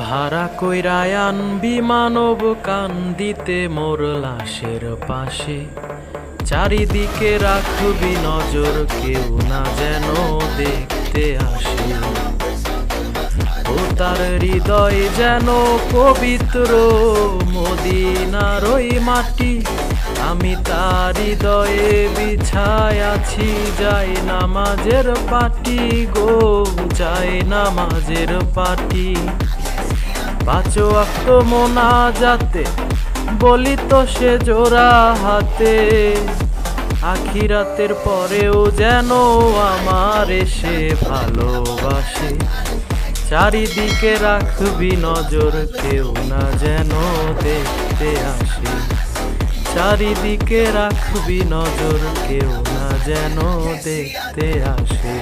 ভাড়া কইরায় আনবি মানব কান্দিতে মোর লাশের পাশে, চারিদিকে রাখবি নজর কেউ না যেন দেখতে আসে। ও তার হৃদয় যেন পবিত্র মদিনার ওই মাটি, আমি তার হৃদয়ে বিছায় আছি যাই নামাজের পাটি গো, যাই নামাজের পাটি। পাঁচ ওয়াক্ত মোনাজাতে বলি তো সে জোড়া হাতে, আখিরাতের পরেও যেন আমার এসে ভালোবাসে। চারিদিকে রাখবি নজর কেউ না যেন দেখতে আসে, চারিদিকে রাখবি নজর কেউ না যেন দেখতে আসে।